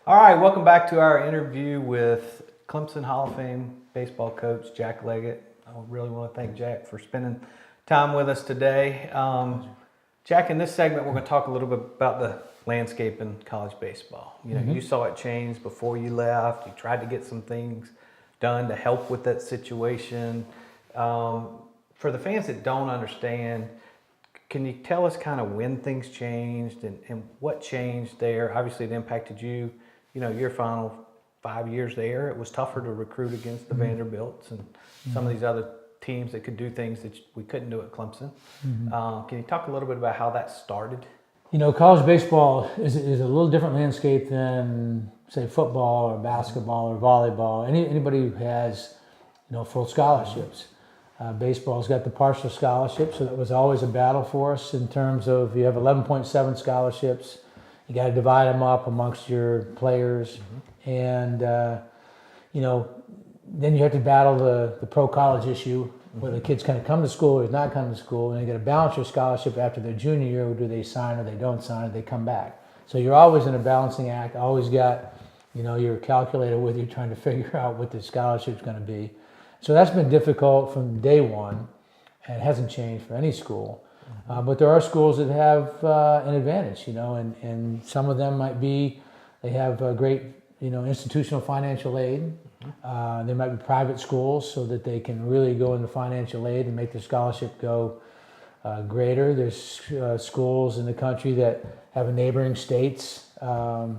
All right, welcome back to our interview with Clemson Hall of Fame baseball coach Jack Leggett. I really want to thank Jack for spending time with us today. Jack, in this segment, we're going to talk a little bit about the landscape in college baseball. You saw it change before you left. You tried to get some things done to help with that situation. For the fans that don't understand, can you tell us kind of when things changed and what changed there? Obviously, it impacted you. Your final 5 years there, it was tougher to recruit against the Vanderbilts and some of these other teams that could do things that we couldn't do at Clemson. Can you talk a little bit about how that started? College baseball is a little different landscape than, say, football or basketball or volleyball. Anybody who has, full scholarships. Baseball's got the partial scholarship, so that was always a battle for us in terms of you have 11.7 scholarships. You got to divide them up amongst your players, and then you have to battle the pro college issue, where the kids kind of come to school or not come to school, and they got to balance your scholarship after their junior year. Do they sign or they don't sign, or they come back? So you're always in a balancing act. Always got your calculator with you, trying to figure out what the scholarship's going to be. So that's been difficult from day one, and it hasn't changed for any school. But there are schools that have an advantage, and some of them might be, they have great, institutional financial aid. There might be private schools so that they can really go into financial aid and make their scholarship go greater. There's schools in the country that have neighboring states. If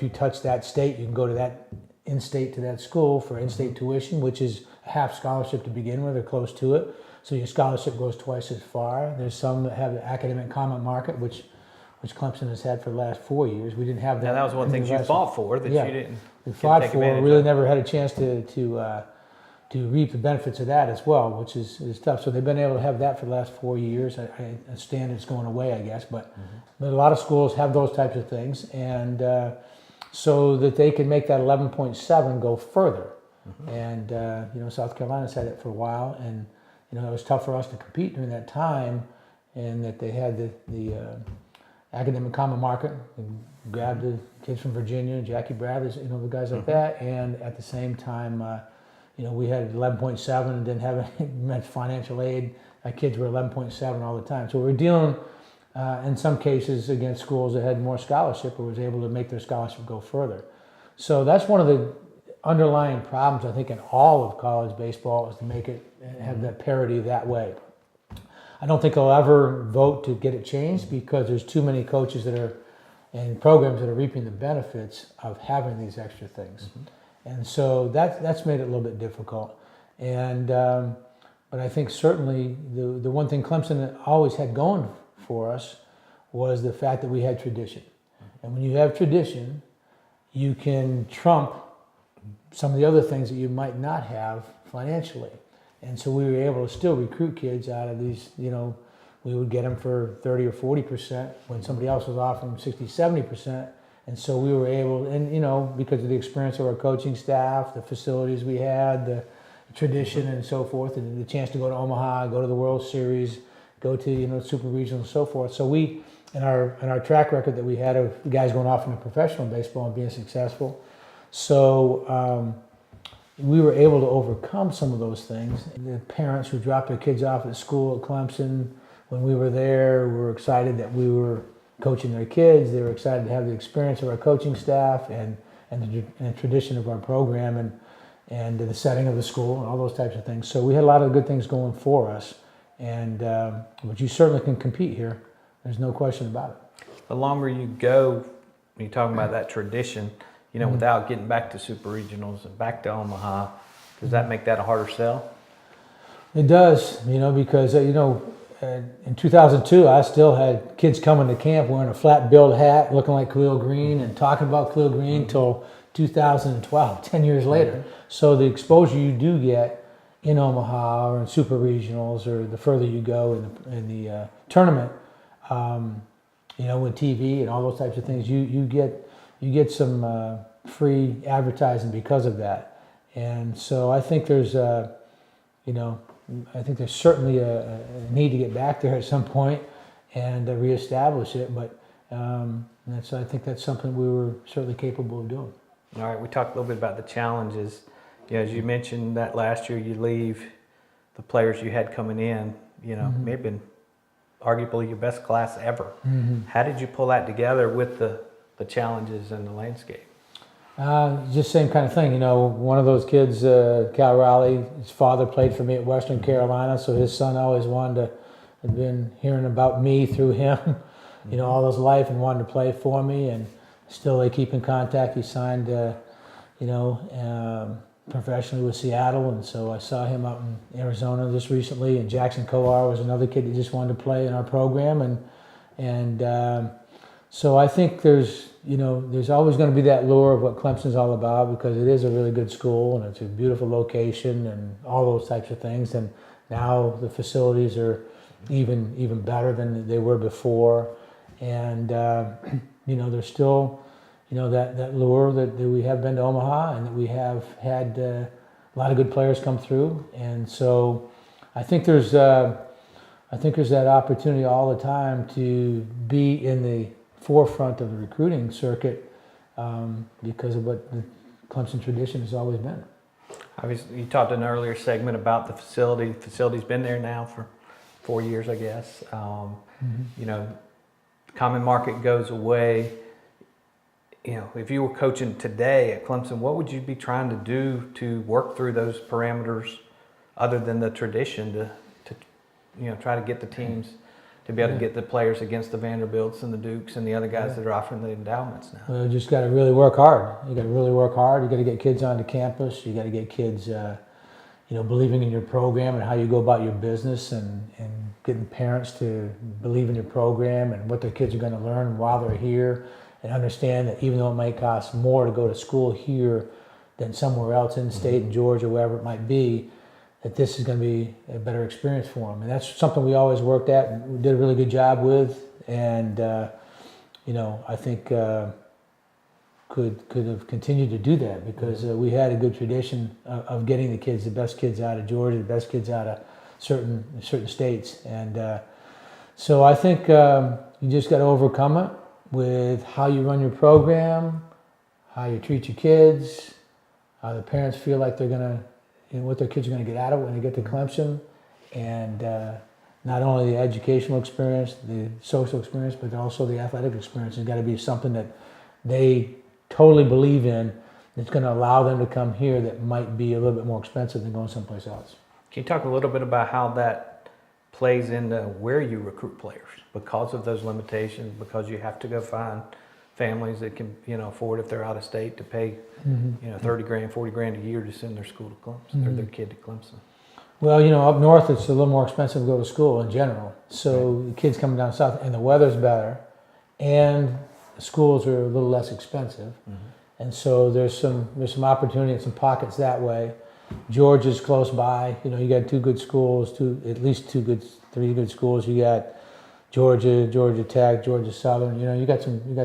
you touch that state, you can go to that in-state to that school for in-state tuition, which is a half scholarship to begin with or close to it. So your scholarship goes twice as far. There's some that have the academic comment market, which Clemson has had for the last 4 years. We didn't have that. Now, that was one of the things you fought for that you didn't. We fought for. Really never had a chance to reap the benefits of that as well, which is tough. So they've been able to have that for the last 4 years. I understand it's going away, I guess, but a lot of schools have those types of things, and so that they can make that 11.7 go further. And South Carolina's had it for a while, and it was tough for us to compete during that time, and that they had the academic common market and grabbed the kids from Virginia, Jackie Bradley's, the guys like that, and at the same time, we had 11.7 and didn't have much financial aid. Our kids were 11.7 all the time, so we were dealing in some cases against schools that had more scholarship or was able to make their scholarship go further. So that's one of the underlying problems, I think, in all of college baseball, is to make it have that parity that way. I don't think I'll ever vote to get it changed because there's too many coaches that are and programs that are reaping the benefits of having these extra things. And so that's made it a little bit difficult. And but I think certainly the one thing Clemson always had going for us was the fact that we had tradition. And when you have tradition, you can trump some of the other things that you might not have financially. And so we were able to still recruit kids out of these, we would get them for 30 or 40% when somebody else was offering 60, 70%. And so we were able, and because of the experience of our coaching staff, the facilities we had, the tradition and so forth, and the chance to go to Omaha, go to the World Series, go to, Super Regional and so forth. So we, in our track record that we had of guys going off into professional baseball and being successful, so we were able to overcome some of those things. The parents who dropped their kids off at school at Clemson, when we were there, were excited that we were coaching their kids. They were excited to have the experience of our coaching staff and the tradition of our program and the setting of the school and all those types of things. So we had a lot of good things going for us. And but you certainly can compete here. There's no question about it. The longer you go, when you're talking about that tradition, without getting back to super regionals and back to Omaha, does that make that a harder sell? It does, because, in 2002, I still had kids coming to camp wearing a flat-billed hat, looking like Khalil Green, and talking about Khalil Green until 2012, 10 years later. So the exposure you do get in Omaha or in super regionals or the further you go in the tournament, with TV and all those types of things, you get some free advertising because of that. And so I think there's certainly a need to get back there at some point and reestablish it. But And I think that's something we were certainly capable of doing. All right, we talked a little bit about the challenges. As you mentioned that last year you leave, the players you had coming in, may have been arguably your best class ever. How did you pull that together with the challenges and the landscape? Just same kind of thing. One of those kids, Cal Raleigh, his father played for me at Western Carolina, so his son always had been hearing about me through him, all his life, and wanted to play for me, and still they keep in contact. He signed, professionally with Seattle, and so I saw him out in Arizona just recently, and Jackson Coar was another kid that just wanted to play in our program, and so I think there's always going to be that lure of what Clemson's all about, because it is a really good school and it's a beautiful location and all those types of things. And now the facilities are even better than they were before. And there's still that lure that we have been to Omaha, and that we have had a lot of good players come through. And so I think there's that opportunity all the time to be in the forefront of the recruiting circuit, because of what the Clemson tradition has always been. Obviously, you talked in an earlier segment about the facility. The facility's been there now for 4 years, I guess. Common market goes away. If you were coaching today at Clemson, what would you be trying to do to work through those parameters other than the tradition to try to get the teams to be able to get the players against the Vanderbilts and the Dukes and the other guys that are offering the endowments now? Well, you just got to really work hard. You got to really work hard. You got to get kids onto campus. You got to get kids, believing in your program and how you go about your business, and getting parents to believe in your program and what their kids are going to learn while they're here, and understand that even though it might cost more to go to school here than somewhere else in the state, in Georgia, wherever it might be, that this is going to be a better experience for them. And that's something we always worked at and we did a really good job with. And, I think could have continued to do that, because we had a good tradition of getting the best kids out of Georgia, the best kids out of certain states. And so I think you just got to overcome it with how you run your program, how you treat your kids, how the parents feel like they're going to, what their kids are going to get out of it when they get to Clemson, and not only the educational experience, the social experience, but also the athletic experience has got to be something that they totally believe in. It's going to allow them to come here that might be a little bit more expensive than going someplace else. Can you talk a little bit about how that plays into where you recruit players because of those limitations, because you have to go find families that can afford, if they're out of state, to pay $30,000, $40,000 a year to send their school to Clemson, or their kid to Clemson? Well, up north it's a little more expensive to go to school in general. So the kids coming down south, and the weather's better, and the schools are a little less expensive, and so there's some opportunity in some pockets that way. Georgia's close by. You got two good schools, three good schools. You got Georgia, Georgia Tech, Georgia Southern. You got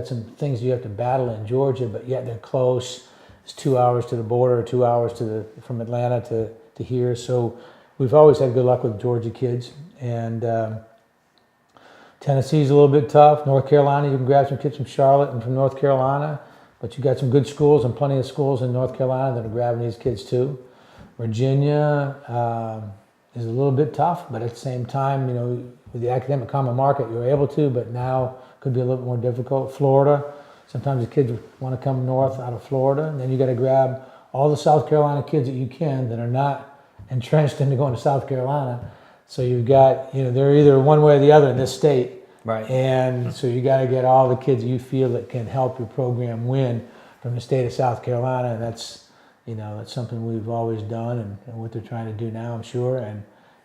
some things you have to battle in Georgia, but yet they're close. It's 2 hours to the border, 2 hours from Atlanta to here. So we've always had good luck with Georgia kids. And Tennessee's a little bit tough. North Carolina, you can grab some kids from Charlotte and from North Carolina, but you got some good schools and plenty of schools in North Carolina that are grabbing these kids too. Virginia is a little bit tough, but at the same time, with the academic common market, you're able to, but now could be a little bit more difficult. Florida, sometimes the kids want to come north out of Florida, and then you got to grab all the South Carolina kids that you can that are not entrenched into going to South Carolina. So you've got, they're either one way or the other in this state. Right. And so you got to get all the kids you feel that can help your program win from the state of South Carolina. And that's something we've always done, and what they're trying to do now, I'm sure.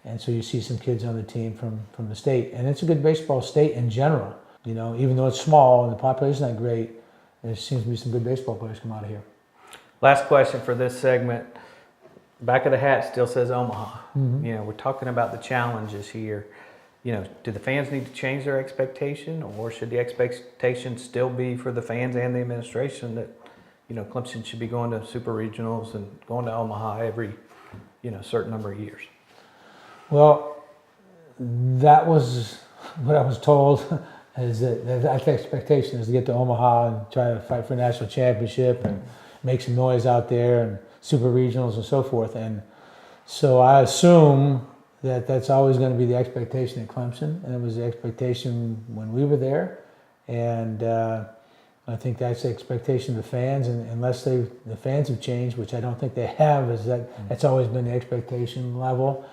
And so you see some kids on the team from the state. And it's a good baseball state in general. Even though it's small and the population's not great, there seems to be some good baseball players come out of here. Last question for this segment. Back of the hat still says Omaha. We're talking about the challenges here. Do the fans need to change their expectation, or should the expectation still be for the fans and the administration that Clemson should be going to super regionals and going to Omaha every certain number of years? Well, that was what I was told is that expectation is to get to Omaha and try to fight for a national championship and make some noise out there and super regionals and so forth. And so I assume that that's always going to be the expectation at Clemson, and it was the expectation when we were there. And I think that's the expectation of the fans, and unless the fans have changed, which I don't think they have, is that's always been the expectation level.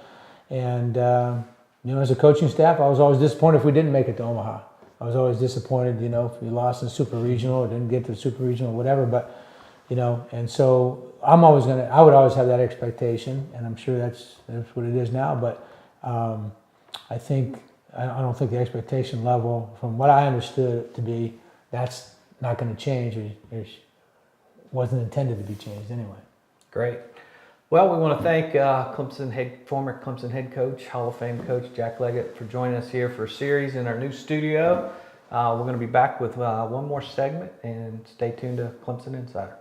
And as a coaching staff, I was always disappointed if we didn't make it to Omaha. I was always disappointed, if we lost in Super Regional or didn't get to the Super Regional, whatever. But and so I would always have that expectation, and I'm sure that's what it is now. But I don't think the expectation level, from what I understood it to be, that's not going to change. It wasn't intended to be changed anyway. Great. Well, we want to thank former Clemson head coach, Hall of Fame coach Jack Leggett for joining us here for a series in our new studio. We're going to be back with one more segment, and stay tuned to Clemson Insider.